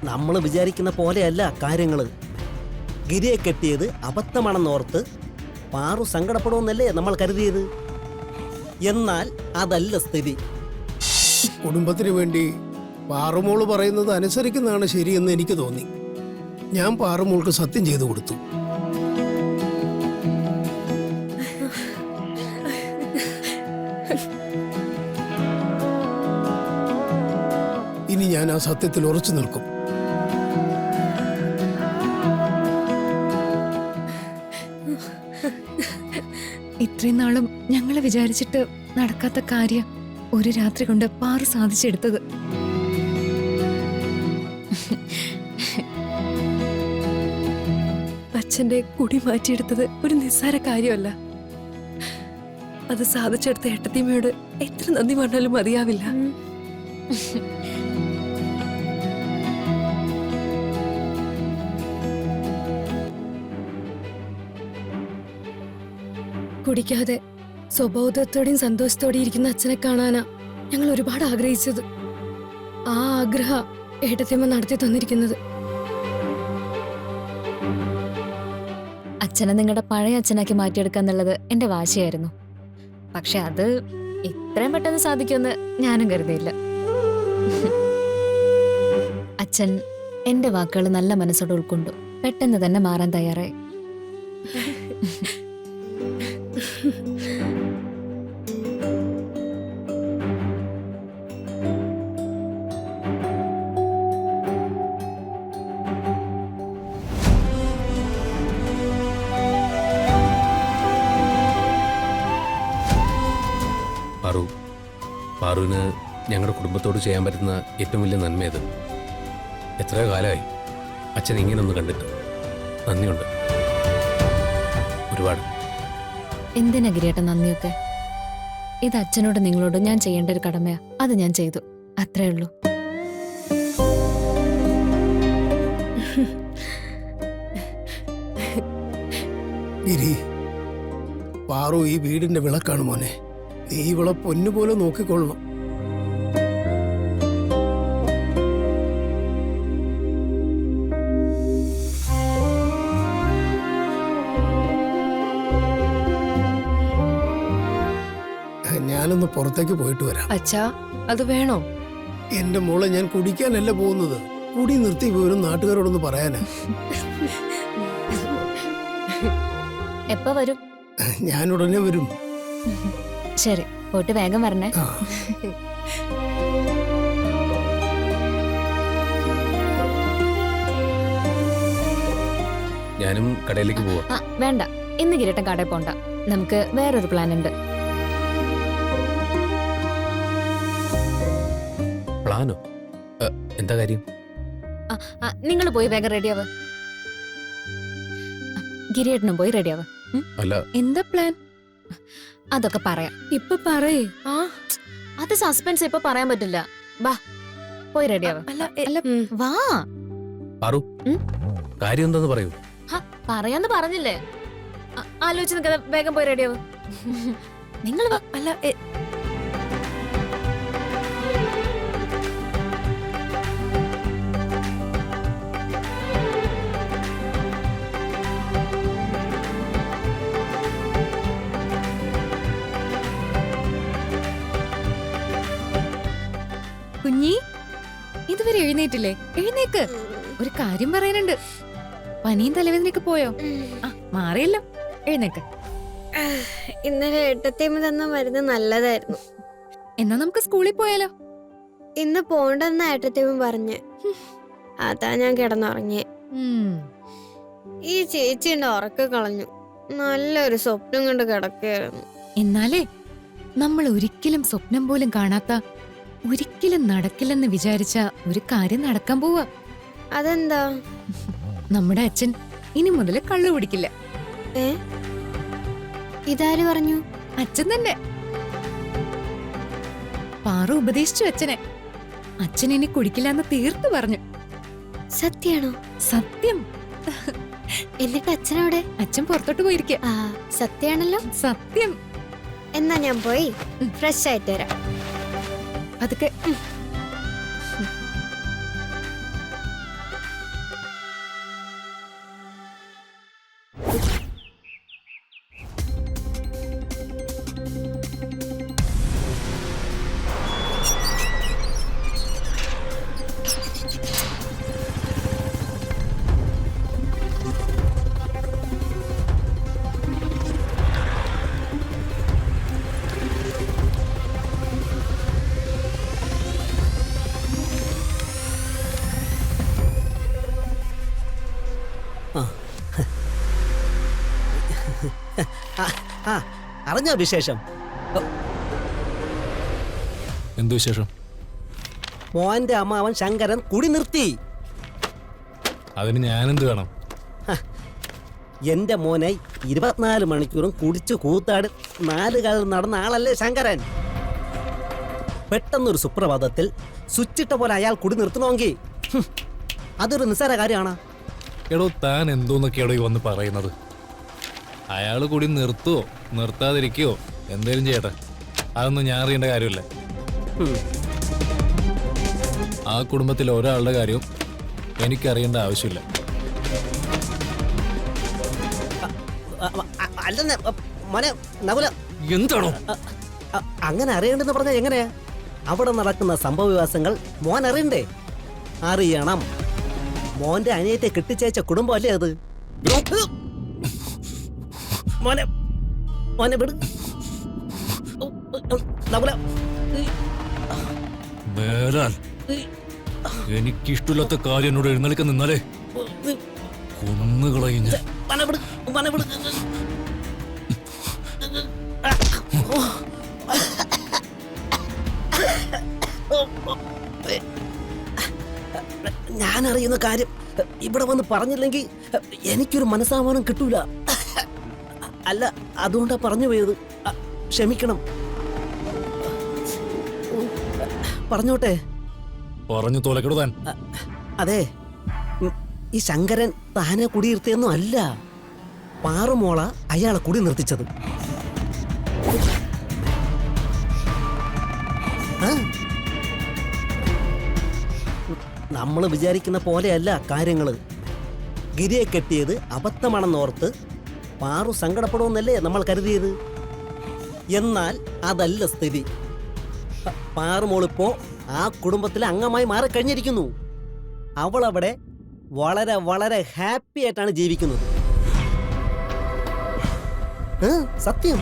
നമ്മൾ വിചാരിക്കുന്ന പോലെയല്ല കാര്യങ്ങള്. ഗിരിയെ കെട്ടിയത് അബദ്ധമാണെന്നോർത്ത് പാറു സങ്കടപ്പെടുമെന്നല്ലേ നമ്മൾ കരുതിയത്. എന്നാൽ അതല്ല സ്ഥിതി. കുടുംബത്തിന് വേണ്ടി പാറുമോള് പറയുന്നത് അനുസരിക്കുന്നതാണ് ശരിയെന്ന് എനിക്ക് തോന്നി. ഞാൻ പാറുമോൾക്ക് സത്യം ചെയ്തു കൊടുത്തു. ഇനി ഞാൻ ആ സത്യത്തിൽ ഉറച്ചു നിൽക്കും. ഇത്രയും നാളും ഞങ്ങള് വിചാരിച്ചിട്ട് നടക്കാത്ത കാര്യം ഒരു രാത്രി കൊണ്ട് പാറു സാധിച്ചെടുത്തത്. അച്ഛന്റെ കുടി മാറ്റിയെടുത്തത് ഒരു നിസ്സാര കാര്യമല്ല. അത് സാധിച്ചെടുത്ത ഏട്ടത്തിയമ്മയോട് എത്ര നന്ദി പറഞ്ഞാലും മതിയാവില്ല. കുടിക്കാതെ സ്വബോധത്തോടെയും സന്തോഷത്തോടെയും ഇരിക്കുന്ന അച്ഛനെ കാണാനാ ഞങ്ങൾ ഒരുപാട് ആഗ്രഹിച്ചത്. ആ ആഗ്രഹം ഏട്ടത്തിയമ്മ നടത്തി തന്നിരിക്കുന്നത്. അച്ഛനെ നിങ്ങളുടെ പഴയ അച്ഛനാക്കി മാറ്റിയെടുക്കുക എന്നുള്ളത് എന്റെ വാശിയായിരുന്നു. പക്ഷെ അത് ഇത്രയും പെട്ടെന്ന് സാധിക്കുമെന്ന് ഞാനും കരുതിയില്ല. അച്ഛൻ എന്റെ വാക്കുകൾ നല്ല മനസ്സോടെ ഉൾക്കൊണ്ടു. പെട്ടെന്ന് തന്നെ മാറാൻ തയ്യാറായി. പാറുവിന് ഞങ്ങളുടെ കുടുംബത്തോട് ചെയ്യാൻ പറ്റുന്ന ഏറ്റവും വലിയ നന്മയത്. എത്രയോ കാലമായി അച്ഛൻ ഇങ്ങനൊന്ന് കണ്ടിട്ട്. നന്ദിയുണ്ട്, ഒരുപാട്. എന്തിനാ ഗിരിയേട്ട നന്ദിയൊക്കെ? ഇത് അച്ഛനോട് നിങ്ങളോട് ഞാൻ ചെയ്യേണ്ട ഒരു കടമയാ. അത് ഞാൻ ചെയ്തു, അത്രേ ഉള്ളൂ. ഗിരി, പാറു ഈ വീടിന്റെ വിളക്കാണ് മോനെ. നീ ഇവളെ പൊന്നുപോലെ നോക്കിക്കൊള്ളണം. ഞാനൊന്ന് പുറത്തേക്ക് പോയിട്ട് വരാം. അച്ഛാ, അത് വേണോ? എന്റെ മോളെ, ഞാൻ കുടിക്കാനല്ല പോകുന്നത്. കുടി നിർത്തി പോലും നാട്ടുകാരോടൊന്ന് പറയാനാ. എപ്പോ വരും? ഞാൻ ഉടനെ വരും. ശരി, പോയിട്ട് വേഗം വരണേ. ഞാനും കടയിലേക്ക് പോവാ. വേണ്ട, ഇന്ന് ഗിരിട്ടൻ കടയിൽ പോണ്ട. നമുക്ക് വേറൊരു പ്ലാൻ ഉണ്ട്. പ്ലാനോ? എന്താ കാര്യം? നിങ്ങൾ പോയി വേഗം റെഡിയാവ്. ഗിരിയേട്ടനും പോയി റെഡിയാവ്. അല്ല, എന്താ പ്ലാൻ? അതൊക്കെ പറയാം. ഇപ്പൊ പറയേ. അത് സസ്പെൻസ്. ഇപ്പൊ പറയാൻ പറ്റില്ല. വാ, പോയി റെഡിയാവ്. വാ. പാറു, കാര്യം എന്താന്ന് പറയൂ. പറയാന്ന് പറഞ്ഞില്ലേ? ആലോചിച്ച് നിൽക്കാതെ വേഗം പോയി റെഡിയാവ്. നിങ്ങൾ അല്ല, കുഞ്ഞി, ഇതുവരെ എഴുന്നേറ്റില്ലേ? എഴുന്നേക്ക്, ഒരു കാര്യം പറയാനുണ്ട്. പനിയും തലവേദനയൊക്കെ പോയോ? മാറിയല്ലോ, എഴുന്നേക്ക്. ഇന്നലെ ഏട്ടത്തിയമ്മ തന്ന മരുന്ന് നല്ലതായിരുന്നു. എന്നാ നമുക്ക് സ്കൂളിൽ പോയാലോ? ഇന്ന് പോണ്ടെന്ന ഏട്ടത്തിയമ്മ പറഞ്ഞ്. അതാ ഞാൻ കിടന്നുറങ്ങിയേ. ഈ ചേച്ചി എന്റെ ഉറക്ക കളഞ്ഞു. നല്ലൊരു സ്വപ്നം കൊണ്ട് കിടക്കുകയായിരുന്നു. എന്നാലേ നമ്മൾ ഒരിക്കലും സ്വപ്നം പോലും കാണാത്ത, ഒരിക്കലും നടക്കില്ലെന്ന് വിചാരിച്ച ഒരു കാര്യം നടക്കാൻ പോവാ. അതെന്താ? നമ്മുടെ അച്ഛൻ ഇനി മുതൽ കള്ളു കുടിക്കില്ല. ഇതാര് പറഞ്ഞു? അച്ഛൻ തന്നെ. പാറു ഉപദേശിച്ചു അച്ഛനെ. അച്ഛൻ ഇനി കുടിക്കില്ലെന്ന് തീർത്തു പറഞ്ഞു. സത്യാണോ? സത്യം. എന്നിട്ട് അച്ഛനവിടെ? അച്ഛൻ പുറത്തോട്ട് പോയിരിക്കുക. സത്യാണല്ലോ. സത്യം. എന്നാ ഞാൻ പോയി ഫ്രഷ് ആയിട്ട് വരാം. അതൊക്കെ ആ അറിഞ്ഞോ വിശേഷം? എന്തു വിശേഷം? മോന്റെ അമ്മാവൻ ശങ്കരൻ കുടി നിർത്തി. അതിന് ഞാനെന്ത് വേണം? എന്റെ മോനെ 24 മണിക്കൂറും കുടിച്ചു കൂത്താട് 4 കാലിൽ നടന്ന ആളല്ലേ ശങ്കരൻ. പെട്ടെന്നൊരു സുപ്രഭാതത്തിൽ സ്വിച്ചിട്ട പോലെ അയാൾ കുടി നിർത്തണമെങ്കിൽ അതൊരു നിസ്സാര കാര്യമാണ്. എടോ താൻ എന്തോന്നൊക്കെയാടോ ഈ വന്ന് പറയുന്നത്? അയാൾ കൂടി നിർത്തുവോ നിർത്താതിരിക്കുവോ എന്തേലും ചെയ്യട്ടെ, അതൊന്നും ഞാൻ അറിയേണ്ട കാര്യമില്ല. ആ കുടുംബത്തിലെ ഒരാളുടെ കാര്യവും എനിക്കറിയേണ്ട ആവശ്യമില്ല. അല്ലെന്ന് മോനെ നകുല, എന്താണോ അങ്ങനെ അറിയണ്ടെന്ന് പറഞ്ഞാൽ എങ്ങനെയാ? അവിടെ നടക്കുന്ന സംഭവവികാസങ്ങൾ മോൻ അറിയണ്ടേ? അറിയണം. മോന്റെ അനിയത്തെ കെട്ടിച്ചയച്ച കുടുംബം അല്ലേ അത്? മോനെ മോനെ വിട് നകുല. വേറാൽ എനിക്കിഷ്ടമില്ലാത്ത കാര്യം എന്നോട് എഴുന്നള്ളിക്കാൻ നിന്നാലേ കൊന്നുകളയും ഞാൻ. മോനെ വിട്, മോനെ വിട്. ഞാൻ അറിയുന്ന കാര്യം ഇവിടെ വന്ന് പറഞ്ഞില്ലെങ്കിൽ എനിക്കൊരു മനസ്സാമാനം കിട്ടൂല. അല്ല, അതുകൊണ്ടാ പറഞ്ഞു പോയത്. ക്ഷമിക്കണം. പറഞ്ഞോട്ടെ. പറഞ്ഞു തോലക്കെടു താൻ. അതെ, ഈ ശങ്കരൻ താനെ കുടിയിരുത്തിയൊന്നും അല്ല. പാറുമോള അയാളെ കുടി നിർത്തിച്ചത്. നമ്മൾ വിചാരിക്കുന്ന പോലെയല്ല കാര്യങ്ങള്. ഗിരിയെ കെട്ടിയത് അബദ്ധമാണെന്നോർത്ത് പാറു സങ്കടപ്പെടുമെന്നല്ലേ നമ്മൾ കരുതിയത്. എന്നാൽ അതല്ല സ്ഥിതി. പാറുമോളിപ്പോ ആ കുടുംബത്തിലെ അംഗമായി മാറിക്കഴിഞ്ഞിരിക്കുന്നു. അവളവിടെ വളരെ വളരെ ഹാപ്പി ആയിട്ടാണ് ജീവിക്കുന്നത്. സത്യം.